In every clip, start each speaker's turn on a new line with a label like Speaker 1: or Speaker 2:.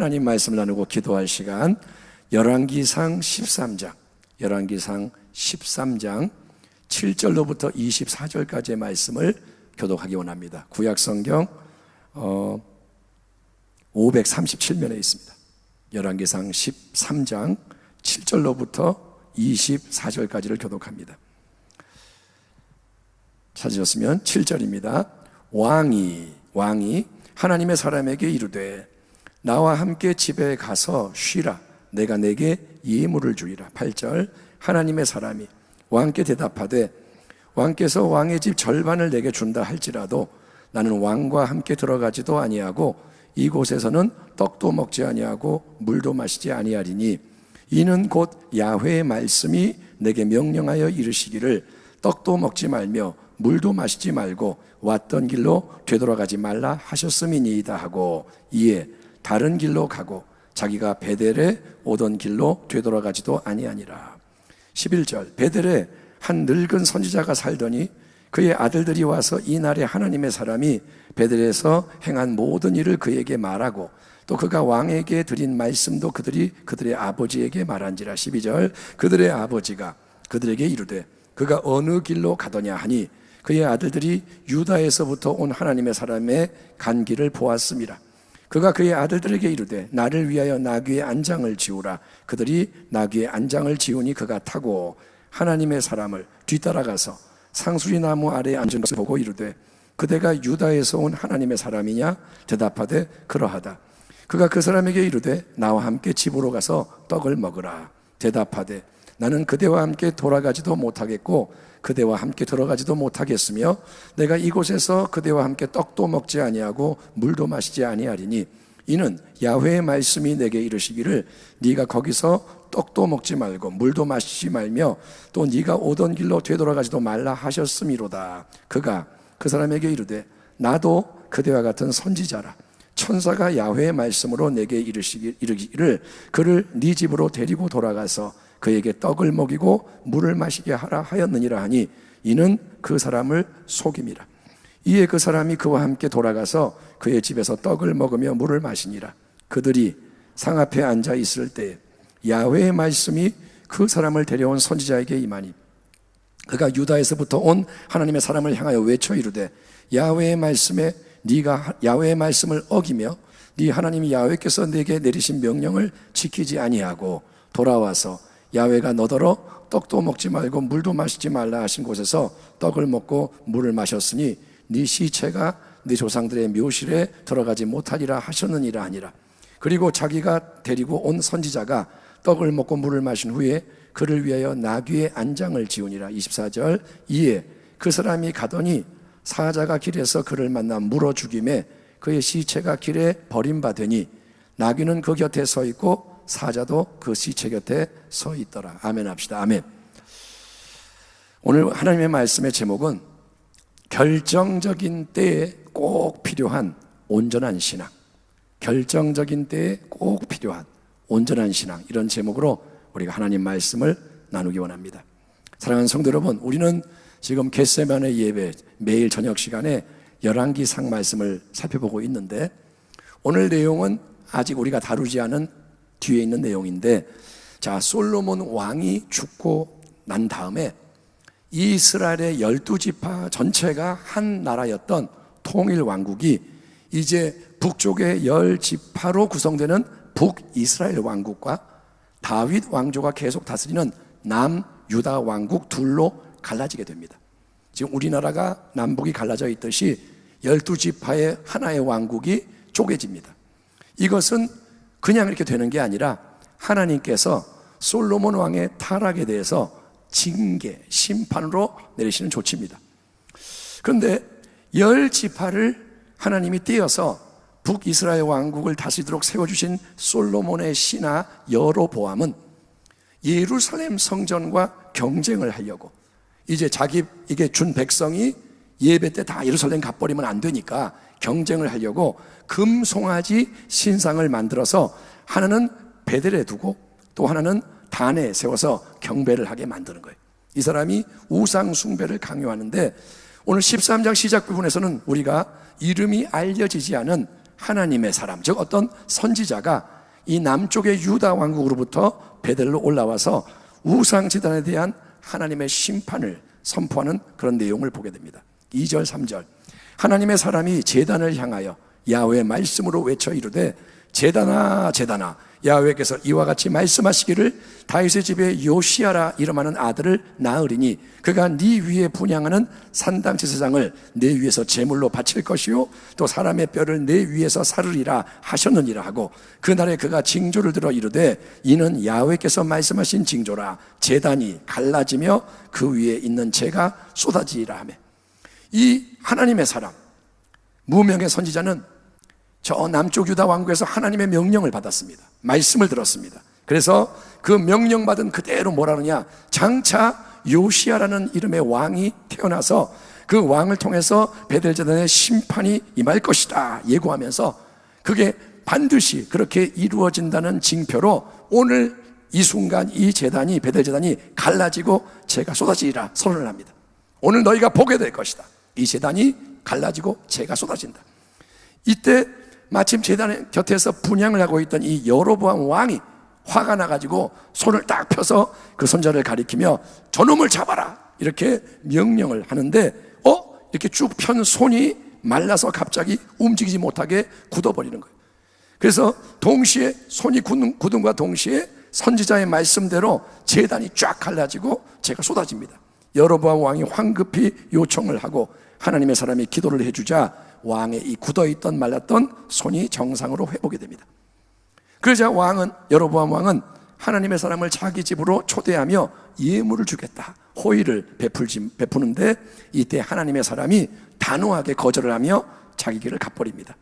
Speaker 1: 하나님 말씀을 나누고 기도할 시간, 열왕기상 13장 7절로부터 24절까지의 말씀을 교독하기 원합니다. 구약성경 537면에 있습니다. 열왕기상 13장 7절로부터 24절까지를 교독합니다. 찾으셨으면 7절입니다. 왕이 하나님의 사람에게 이르되 나와 함께 집에 가서 쉬라. 내가 내게 예물을 주리라. 8절 하나님의 사람이 왕께 대답하되 왕께서 왕의 집 절반을 내게 준다 할지라도 나는 왕과 함께 들어가지도 아니하고 이곳에서는 떡도 먹지 아니하고 물도 마시지 아니하리니 이는 곧 야훼의 말씀이 내게 명령하여 이르시기를 떡도 먹지 말며 물도 마시지 말고 왔던 길로 되돌아가지 말라 하셨음이니이다 하고 이에 다른 길로 가고 자기가 베델에 오던 길로 되돌아가지도 아니하니라. 11절 베델에 한 늙은 선지자가 살더니 그의 아들들이 와서 이날에 하나님의 사람이 베델에서 행한 모든 일을 그에게 말하고 또 그가 왕에게 드린 말씀도 그들의 아버지에게 말한지라. 12절 그들의 아버지가 그들에게 이르되 그가 어느 길로 가더냐 하니 그의 아들들이 유다에서부터 온 하나님의 사람의 간 길을 보았음이라. 그가 그의 아들들에게 이르되 나를 위하여 나귀의 안장을 지우라. 그들이 나귀의 안장을 지우니 그가 타고 하나님의 사람을 뒤따라가서 상수리 나무 아래에 앉은 것을 보고 이르되 그대가 유다에서 온 하나님의 사람이냐? 대답하되 그러하다. 그가 그 사람에게 이르되 나와 함께 집으로 가서 떡을 먹으라. 대답하되 나는 그대와 함께 돌아가지도 못하겠고 그대와 함께 들어가지도 못하겠으며 내가 이곳에서 그대와 함께 떡도 먹지 아니하고 물도 마시지 아니하리니 이는 야훼의 말씀이 내게 이르시기를 네가 거기서 떡도 먹지 말고 물도 마시지 말며 또 네가 오던 길로 되돌아가지도 말라 하셨음이로다. 그가 그 사람에게 이르되 나도 그대와 같은 선지자라. 천사가 야훼의 말씀으로 내게 이르기를 그를 네 집으로 데리고 돌아가서 그에게 떡을 먹이고 물을 마시게 하라 하였느니라 하니 이는 그 사람을 속임이라. 이에 그 사람이 그와 함께 돌아가서 그의 집에서 떡을 먹으며 물을 마시니라. 그들이 상 앞에 앉아 있을 때에 야훼의 말씀이 그 사람을 데려온 선지자에게 임하니 그가 유다에서부터 온 하나님의 사람을 향하여 외쳐 이르되 야훼의 말씀에 네가 야훼의 말씀을 어기며 네 하나님 야훼께서 네게 내리신 명령을 지키지 아니하고 돌아와서 야훼가 너더러 떡도 먹지 말고 물도 마시지 말라 하신 곳에서 떡을 먹고 물을 마셨으니 네 시체가 네 조상들의 묘실에 들어가지 못하리라 하셨느니라 하니라. 그리고 자기가 데리고 온 선지자가 떡을 먹고 물을 마신 후에 그를 위하여 나귀의 안장을 지우니라. 24절 이에 그 사람이 가더니 사자가 길에서 그를 만나 물어 죽임에 그의 시체가 길에 버림받으니 나귀는 그 곁에 서 있고 사자도 그 시체 곁에 서 있더라. 아멘 합시다. 아멘. 오늘 하나님의 말씀의 제목은 결정적인 때에 꼭 필요한 온전한 신앙. 결정적인 때에 꼭 필요한 온전한 신앙. 이런 제목으로 우리가 하나님 말씀을 나누기 원합니다. 사랑하는 성도 여러분, 우리는 지금 겟세마네 예배 매일 저녁 시간에 열왕기상 말씀을 살펴보고 있는데 오늘 내용은 아직 우리가 다루지 않은 뒤에 있는 내용인데 자, 솔로몬 왕이 죽고 난 다음에 이스라엘의 12지파 전체가 한 나라였던 통일 왕국이 이제 북쪽의 10지파로 구성되는 북이스라엘 왕국과 다윗 왕조가 계속 다스리는 남유다 왕국 둘로 갈라지게 됩니다. 지금 우리나라가 남북이 갈라져 있듯이 12지파의 하나의 왕국이 쪼개집니다. 이것은 그냥 이렇게 되는 게 아니라 하나님께서 솔로몬 왕의 타락에 대해서 징계, 심판으로 내리시는 조치입니다. 그런데 10지파를 하나님이 떼어서 북이스라엘 왕국을 다스리도록 세워주신 솔로몬의 신하 여로보암은 예루살렘 성전과 경쟁을 하려고 이제 자기에게 준 백성이 예배 때 다 예루살렘 가버리면 안 되니까 경쟁을 하려고 금송아지 신상을 만들어서 하나는 베델에 두고 또 하나는 단에 세워서 경배를 하게 만드는 거예요. 이 사람이 우상 숭배를 강요하는데 오늘 13장 시작 부분에서는 우리가 이름이 알려지지 않은 하나님의 사람, 즉 어떤 선지자가 이 남쪽의 유다 왕국으로부터 베델로 올라와서 우상제단에 대한 하나님의 심판을 선포하는 그런 내용을 보게 됩니다. 2절 3절 하나님의 사람이 제단을 향하여 야훼의 말씀으로 외쳐 이르되 제단아 제단아 야훼께서 이와 같이 말씀하시기를 다윗의 집에 요시야라 이름하는 아들을 낳으리니 그가 네 위에 분향하는 산당 제사장을 내 위에서 제물로 바칠 것이요 또 사람의 뼈를 내 위에서 사르리라 하셨느니라 하고 그날에 그가 징조를 들어 이르되 이는 야훼께서 말씀하신 징조라 제단이 갈라지며 그 위에 있는 재가 쏟아지리라 하며 이 하나님의 사람 무명의 선지자는 저 남쪽 유다 왕국에서 하나님의 명령을 받았습니다. 말씀을 들었습니다. 그래서 그 명령받은 그대로 뭐라느냐 장차 요시야라는 이름의 왕이 태어나서 그 왕을 통해서 베델제단의 심판이 임할 것이다 예고하면서 그게 반드시 그렇게 이루어진다는 징표로 오늘 이 순간 이 제단이 베델제단이 갈라지고 재가 쏟아지리라 선언을 합니다. 오늘 너희가 보게 될 것이다. 이 제단이 갈라지고 재가 쏟아진다. 이때 마침 제단 곁에서 분향을 하고 있던 이 여로보암 왕이 화가 나가지고 손을 딱 펴서 그 손자를 가리키며 저놈을 잡아라 이렇게 명령을 하는데 이렇게 쭉 편 손이 말라서 갑자기 움직이지 못하게 굳어버리는 거예요. 그래서 동시에 손이 굳음과 동시에 선지자의 말씀대로 제단이 쫙 갈라지고 재가 쏟아집니다. 여로보암 왕이 황급히 요청을 하고 하나님의 사람이 기도를 해주자 왕의 이 굳어있던 말랐던 손이 정상으로 회복이 됩니다. 그러자 여로보암 왕은 하나님의 사람을 자기 집으로 초대하며 예물을 주겠다 호의를 베푸는데 이때 하나님의 사람이 단호하게 거절을 하며 자기 길을 가버립니다.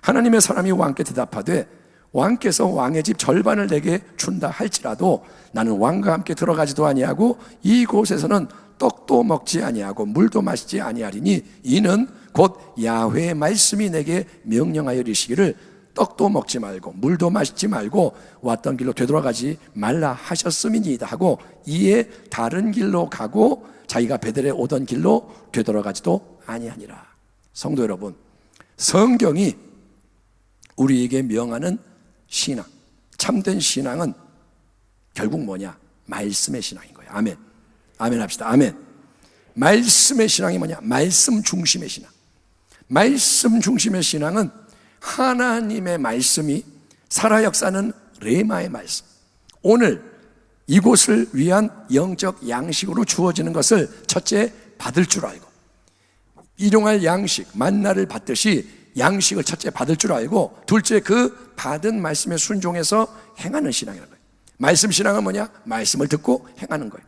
Speaker 1: 하나님의 사람이 왕께 대답하되 왕께서 왕의 집 절반을 내게 준다 할지라도 나는 왕과 함께 들어가지도 아니하고 이곳에서는 떡도 먹지 아니하고 물도 마시지 아니하리니 이는 곧 야훼의 말씀이 내게 명령하여 이르시기를 떡도 먹지 말고 물도 마시지 말고 왔던 길로 되돌아가지 말라 하셨음이니이다 하고 이에 다른 길로 가고 자기가 베델에 오던 길로 되돌아가지도 아니하니라. 성도 여러분, 성경이 우리에게 명하는 신앙, 참된 신앙은 결국 뭐냐? 말씀의 신앙인 거예요. 아멘. 아멘 합시다. 아멘. 말씀의 신앙이 뭐냐? 말씀 중심의 신앙. 말씀 중심의 신앙은 하나님의 말씀이 살아 역사는 레마의 말씀, 오늘 이곳을 위한 영적 양식으로 주어지는 것을 첫째 받을 줄 알고 일용할 양식 만나를 받듯이 양식을 첫째 받을 줄 알고 둘째 그 받은 말씀에 순종해서 행하는 신앙이라는 거예요. 말씀 신앙은 뭐냐? 말씀을 듣고 행하는 거예요.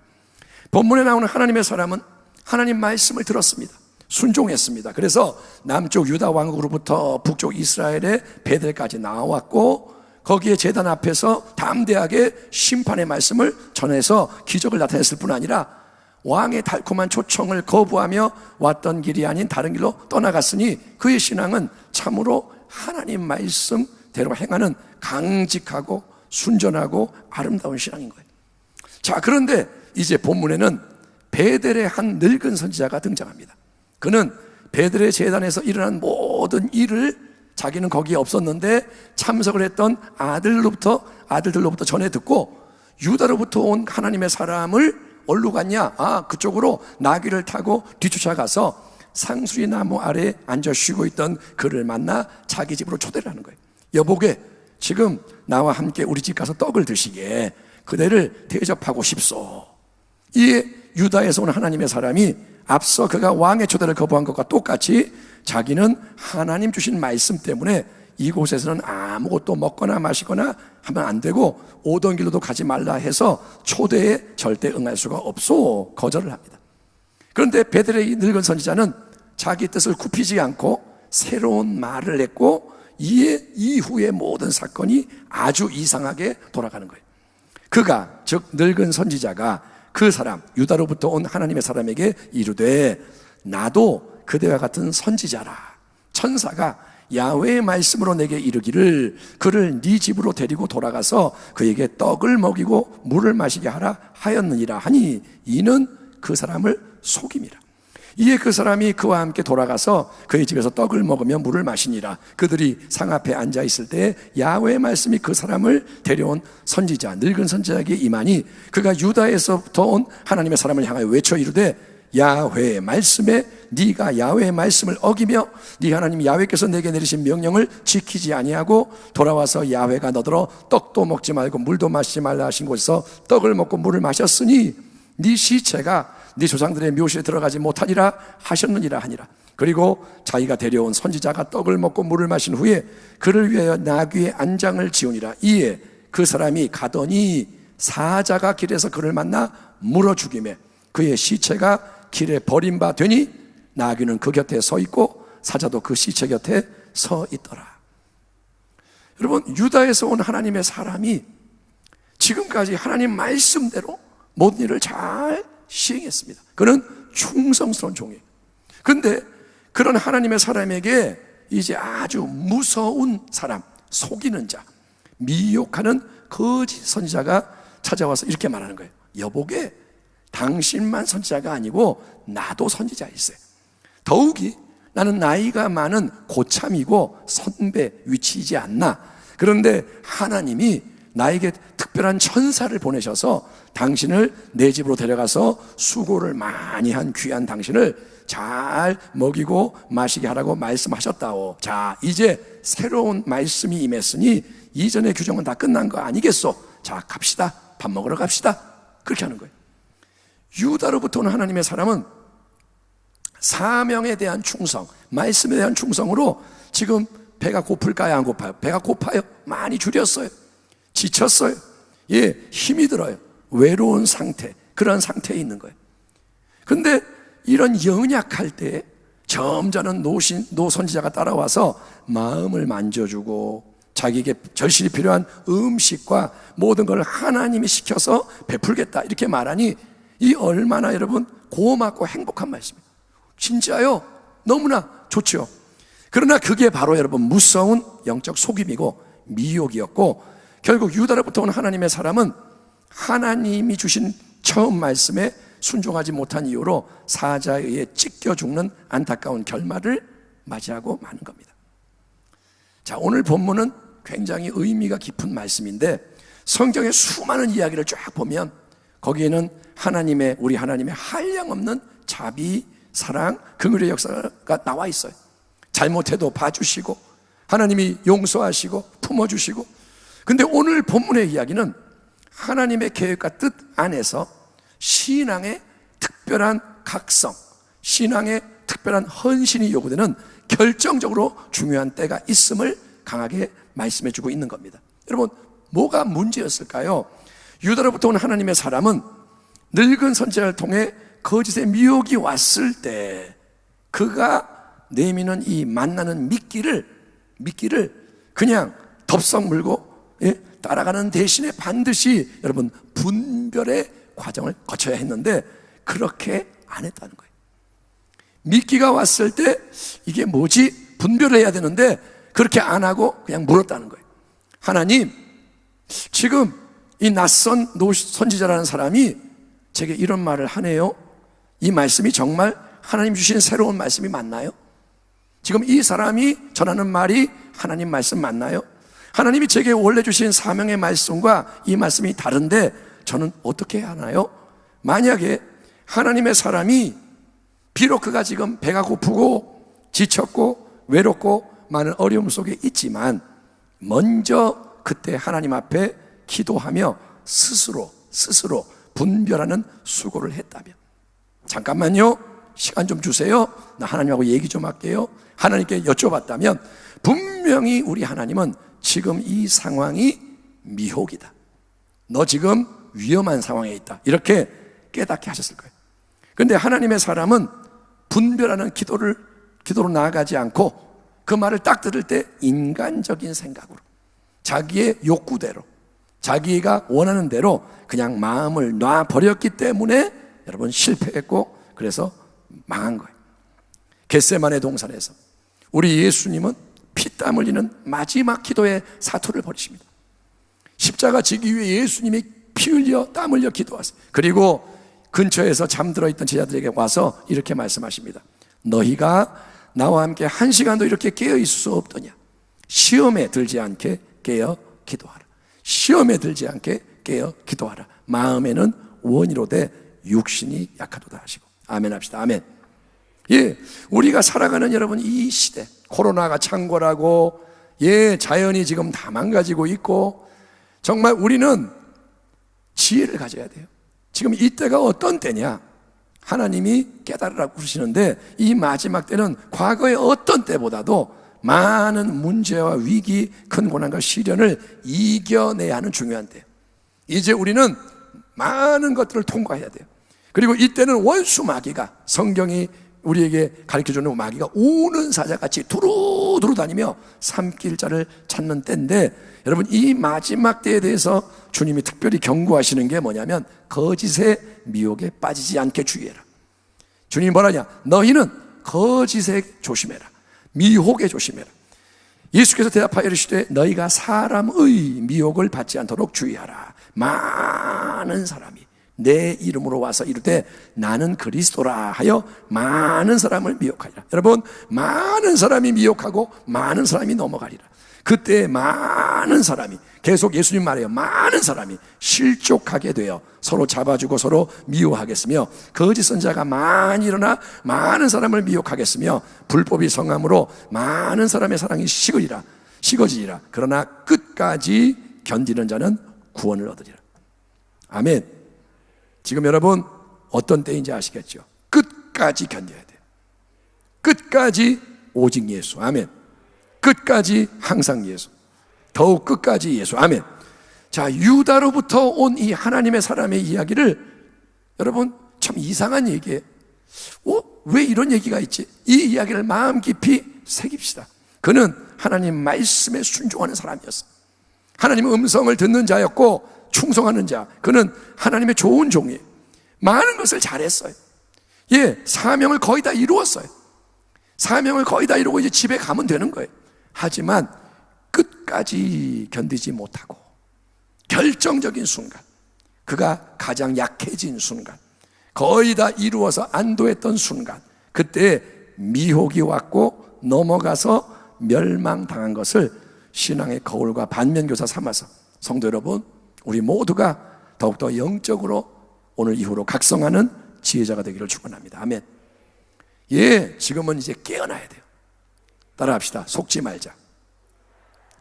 Speaker 1: 본문에 나오는 하나님의 사람은 하나님 말씀을 들었습니다. 순종했습니다. 그래서 남쪽 유다 왕국으로부터 북쪽 이스라엘의 베델까지 나왔고 거기에 제단 앞에서 담대하게 심판의 말씀을 전해서 기적을 나타냈을 뿐 아니라 왕의 달콤한 초청을 거부하며 왔던 길이 아닌 다른 길로 떠나갔으니 그의 신앙은 참으로 하나님 말씀대로 행하는 강직하고 순전하고 아름다운 신앙인 거예요. 자, 그런데 이제 본문에는 베델의 한 늙은 선지자가 등장합니다. 그는 베델의 제단에서 일어난 모든 일을 자기는 거기에 없었는데 참석을 했던 아들들로부터 전해 듣고 유다로부터 온 하나님의 사람을 어디로 갔냐? 그쪽으로 나귀를 타고 뒤쫓아가서 상수리 나무 아래에 앉아 쉬고 있던 그를 만나 자기 집으로 초대를 하는 거예요. 여보게, 지금 나와 함께 우리 집 가서 떡을 드시게 그대를 대접하고 싶소. 이에 유다에서 온 하나님의 사람이 앞서 그가 왕의 초대를 거부한 것과 똑같이 자기는 하나님 주신 말씀 때문에 이곳에서는 아무것도 먹거나 마시거나 하면 안 되고 오던 길로도 가지 말라 해서 초대에 절대 응할 수가 없소 거절을 합니다. 그런데 베델의 이 늙은 선지자는 자기 뜻을 굽히지 않고 새로운 말을 했고 이후의 모든 사건이 아주 이상하게 돌아가는 거예요. 그가, 즉 늙은 선지자가 그 사람 유다로부터 온 하나님의 사람에게 이르되 나도 그대와 같은 선지자라. 천사가 야훼의 말씀으로 내게 이르기를 그를 네 집으로 데리고 돌아가서 그에게 떡을 먹이고 물을 마시게 하라 하였느니라 하니 이는 그 사람을 속임이라. 이에 그 사람이 그와 함께 돌아가서 그의 집에서 떡을 먹으며 물을 마시니라. 그들이 상 앞에 앉아 있을 때 야훼의 말씀이 그 사람을 데려온 선지자 늙은 선지자에게 임하니 그가 유다에서부터 온 하나님의 사람을 향하여 외쳐 이르되 야훼의 말씀에 네가 야훼의 말씀을 어기며 네 하나님 야훼께서 내게 내리신 명령을 지키지 아니하고 돌아와서 야훼가 너더러 떡도 먹지 말고 물도 마시지 말라 하신 곳에서 떡을 먹고 물을 마셨으니 네 시체가 네 조상들의 묘실에 들어가지 못하니라 하셨느니라 하니라. 그리고 자기가 데려온 선지자가 떡을 먹고 물을 마신 후에 그를 위하여 나귀의 안장을 지우니라. 이에 그 사람이 가더니 사자가 길에서 그를 만나 물어 죽이매 그의 시체가 길에 버린 바 되니 나귀는 그 곁에 서 있고 사자도 그 시체 곁에 서 있더라. 여러분, 유다에서 온 하나님의 사람이 지금까지 하나님 말씀대로 모든 일을 잘 시행했습니다. 그는 충성스러운 종이에요. 그런데 그런 하나님의 사람에게 이제 아주 무서운 사람, 속이는 자, 미혹하는 거짓 선지자가 찾아와서 이렇게 말하는 거예요. 여보게, 당신만 선지자가 아니고 나도 선지자였어요. 더욱이 나는 나이가 많은 고참이고 선배 위치이지 않나. 그런데 하나님이 나에게 특별한 천사를 보내셔서 당신을 내 집으로 데려가서 수고를 많이 한 귀한 당신을 잘 먹이고 마시게 하라고 말씀하셨다오. 자, 이제 새로운 말씀이 임했으니 이전의 규정은 다 끝난 거 아니겠소? 자, 갑시다. 밥 먹으러 갑시다. 그렇게 하는 거예요. 유다로부터 오는 하나님의 사람은 사명에 대한 충성, 말씀에 대한 충성으로 지금 배가 고플까요? 안 고파요? 배가 고파요. 많이 줄였어요. 지쳤어요. 예, 힘이 들어요. 외로운 상태, 그런 상태에 있는 거예요. 근데 이런 연약할 때 점잖은 노선지자가 따라와서 마음을 만져주고 자기에게 절실히 필요한 음식과 모든 걸 하나님이 시켜서 베풀겠다 이렇게 말하니 이 얼마나 여러분 고맙고 행복한 말씀이에요. 진짜요? 너무나 좋죠. 그러나 그게 바로 여러분 무서운 영적 속임이고 미혹이었고 결국 유다로부터 온 하나님의 사람은 하나님이 주신 처음 말씀에 순종하지 못한 이유로 사자에 의해 찢겨 죽는 안타까운 결말을 맞이하고 마는 겁니다. 자, 오늘 본문은 굉장히 의미가 깊은 말씀인데 성경의 수많은 이야기를 쫙 보면 거기에는 우리 하나님의 한량없는 자비, 사랑, 긍휼의 역사가 나와 있어요. 잘못해도 봐주시고 하나님이 용서하시고 품어주시고. 근데 오늘 본문의 이야기는 하나님의 계획과 뜻 안에서 신앙의 특별한 각성, 신앙의 특별한 헌신이 요구되는 결정적으로 중요한 때가 있음을 강하게 말씀해주고 있는 겁니다. 여러분, 뭐가 문제였을까요? 유다로부터 온 하나님의 사람은 늙은 선지자를 통해 거짓의 미혹이 왔을 때 그가 내미는 이 만나는 미끼를 그냥 덥석 물고 따라가는 대신에 반드시 여러분 분별의 과정을 거쳐야 했는데 그렇게 안 했다는 거예요. 미끼가 왔을 때 이게 뭐지? 분별을 해야 되는데 그렇게 안 하고 그냥 물었다는 거예요. 하나님, 지금 이 낯선 선지자라는 사람이 제게 이런 말을 하네요. 이 말씀이 정말 하나님 주신 새로운 말씀이 맞나요? 지금 이 사람이 전하는 말이 하나님 말씀 맞나요? 하나님이 제게 원래 주신 사명의 말씀과 이 말씀이 다른데 저는 어떻게 해야 하나요? 만약에 하나님의 사람이 비록 그가 지금 배가 고프고 지쳤고 외롭고 많은 어려움 속에 있지만 먼저 그때 하나님 앞에 기도하며 스스로 분별하는 수고를 했다면, 잠깐만요, 시간 좀 주세요, 나 하나님하고 얘기 좀 할게요, 하나님께 여쭤봤다면 분명히 우리 하나님은 지금 이 상황이 미혹이다, 너 지금 위험한 상황에 있다, 이렇게 깨닫게 하셨을 거예요. 그런데 하나님의 사람은 분별하는 기도로 나아가지 않고 그 말을 딱 들을 때 인간적인 생각으로 자기의 욕구대로 자기가 원하는 대로 그냥 마음을 놔버렸기 때문에 여러분 실패했고 그래서 망한 거예요. 겟세마네 동산에서 우리 예수님은 피땀 흘리는 마지막 기도의 사투를 벌이십니다. 십자가 지기 위해 예수님이 피 흘려 땀 흘려 기도하세요. 그리고 근처에서 잠들어 있던 제자들에게 와서 이렇게 말씀하십니다. 너희가 나와 함께 1시간도 이렇게 깨어 있을 수 없더냐. 시험에 들지 않게 깨어 기도하라. 시험에 들지 않게 깨어 기도하라. 마음에는 원이로되 육신이 약하도다 하시고. 아멘 합시다. 아멘. 예, 우리가 살아가는 여러분 이 시대, 코로나가 창궐하고, 예, 자연이 지금 다 망가지고 있고, 정말 우리는 지혜를 가져야 돼요. 지금 이때가 어떤 때냐? 하나님이 깨달으라고 그러시는데, 이 마지막 때는 과거의 어떤 때보다도 많은 문제와 위기, 큰 고난과 시련을 이겨내야 하는 중요한 때예요. 이제 우리는 많은 것들을 통과해야 돼요. 그리고 이때는 원수 마귀가, 성경이 우리에게 가르쳐주는 마귀가 우는 사자같이 두루두루 다니며 삼킬 자를 찾는 때인데, 여러분 이 마지막 때에 대해서 주님이 특별히 경고하시는 게 뭐냐면 거짓의 미혹에 빠지지 않게 주의해라. 주님이 뭐라냐? 너희는 거짓에 조심해라. 미혹에 조심해라. 예수께서 대답하여 이르시되 너희가 사람의 미혹을 받지 않도록 주의하라. 많은 사람이 내 이름으로 와서 이르되 나는 그리스도라 하여 많은 사람을 미혹하리라. 여러분, 많은 사람이 미혹하고 많은 사람이 넘어가리라. 그때 많은 사람이, 계속 예수님 말해요, 많은 사람이 실족하게 되어 서로 잡아주고 서로 미워하겠으며 거짓 선자가 많이 일어나 많은 사람을 미혹하겠으며 불법이 성함으로 많은 사람의 사랑이 식어지리라. 그러나 끝까지 견디는 자는 구원을 얻으리라. 아멘. 지금 여러분 어떤 때인지 아시겠죠? 끝까지 견뎌야 돼요. 끝까지 오직 예수. 아멘. 끝까지 항상 예수. 더욱 끝까지 예수. 아멘. 자, 유다로부터 온 이 하나님의 사람의 이야기를 여러분 참 이상한 얘기예요. 왜 이런 얘기가 있지? 이 이야기를 마음 깊이 새깁시다. 그는 하나님 말씀에 순종하는 사람이었어. 하나님의 음성을 듣는 자였고 충성하는 자. 그는 하나님의 좋은 종이에요. 많은 것을 잘했어요. 예, 사명을 거의 다 이루었어요. 사명을 거의 다 이루고 이제 집에 가면 되는 거예요. 하지만 끝까지 견디지 못하고 결정적인 순간, 그가 가장 약해진 순간, 거의 다 이루어서 안도했던 순간, 그때 미혹이 왔고 넘어가서 멸망당한 것을 신앙의 거울과 반면교사 삼아서 성도 여러분, 우리 모두가 더욱더 영적으로 오늘 이후로 각성하는 지혜자가 되기를 축원합니다. 아멘. 예, 지금은 이제 깨어나야 돼요. 따라합시다. 속지 말자.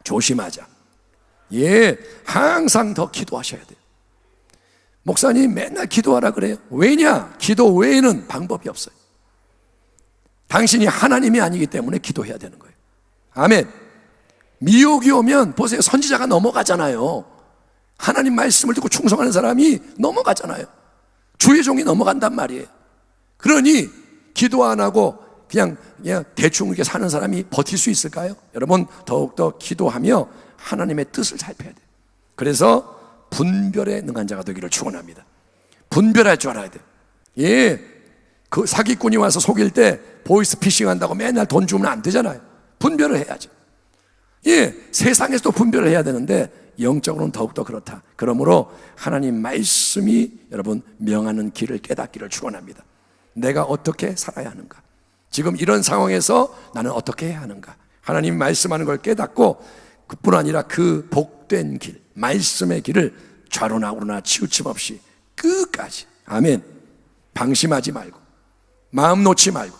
Speaker 1: 조심하자. 예, 항상 더 기도하셔야 돼요. 목사님 맨날 기도하라 그래요. 왜냐? 기도 외에는 방법이 없어요. 당신이 하나님이 아니기 때문에 기도해야 되는 거예요. 아멘. 미혹이 오면 보세요. 선지자가 넘어가잖아요. 하나님 말씀을 듣고 충성하는 사람이 넘어가잖아요. 주의 종이 넘어간단 말이에요. 그러니 기도 안 하고 그냥 대충 이렇게 사는 사람이 버틸 수 있을까요? 여러분, 더욱더 기도하며 하나님의 뜻을 살펴야 돼요. 그래서 분별에 능한 자가 되기를 축원합니다. 분별할 줄 알아야 돼요. 예, 그 사기꾼이 와서 속일 때 보이스피싱 한다고 맨날 돈 주면 안 되잖아요. 분별을 해야죠. 예, 세상에서도 분별을 해야 되는데 영적으로는 더욱더 그렇다. 그러므로 하나님 말씀이 여러분 명하는 길을 깨닫기를 축원합니다. 내가 어떻게 살아야 하는가? 지금 이런 상황에서 나는 어떻게 해야 하는가? 하나님 말씀하는 걸 깨닫고 그뿐 아니라 그 복된 길, 말씀의 길을 좌로나 우로나 치우침 없이 끝까지, 아멘, 방심하지 말고 마음 놓지 말고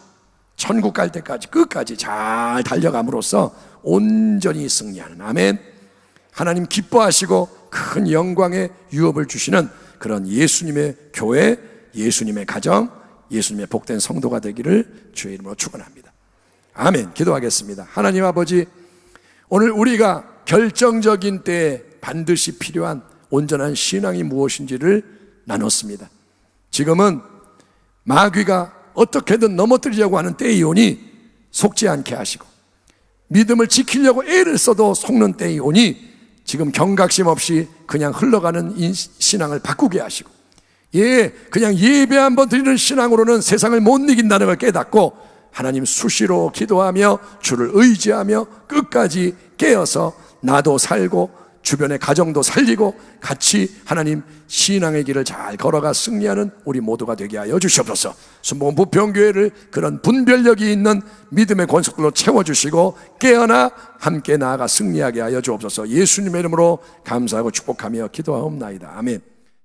Speaker 1: 천국 갈 때까지 끝까지 잘 달려감으로써 온전히 승리하는, 아멘, 하나님 기뻐하시고 큰 영광의 유업을 주시는 그런 예수님의 교회, 예수님의 가정, 예수님의 복된 성도가 되기를 주의 이름으로 축원합니다. 아멘. 기도하겠습니다. 하나님 아버지, 오늘 우리가 결정적인 때에 반드시 필요한 온전한 신앙이 무엇인지를 나눴습니다. 지금은 마귀가 어떻게든 넘어뜨리려고 하는 때이 오니 속지 않게 하시고, 믿음을 지키려고 애를 써도 속는 때이 오니 지금 경각심 없이 그냥 흘러가는 신앙을 바꾸게 하시고, 예, 그냥 예배 한번 드리는 신앙으로는 세상을 못 이긴다는 걸 깨닫고 하나님 수시로 기도하며 주를 의지하며 끝까지 깨어서 나도 살고 주변의 가정도 살리고 같이 하나님 신앙의 길을 잘 걸어가 승리하는 우리 모두가 되게 하여 주시옵소서. 순복음 부평교회를 그런 분별력이 있는 믿음의 권속들로 채워주시고 깨어나 함께 나아가 승리하게 하여 주옵소서. 예수님의 이름으로 감사하고 축복하며 기도하옵나이다. 아멘.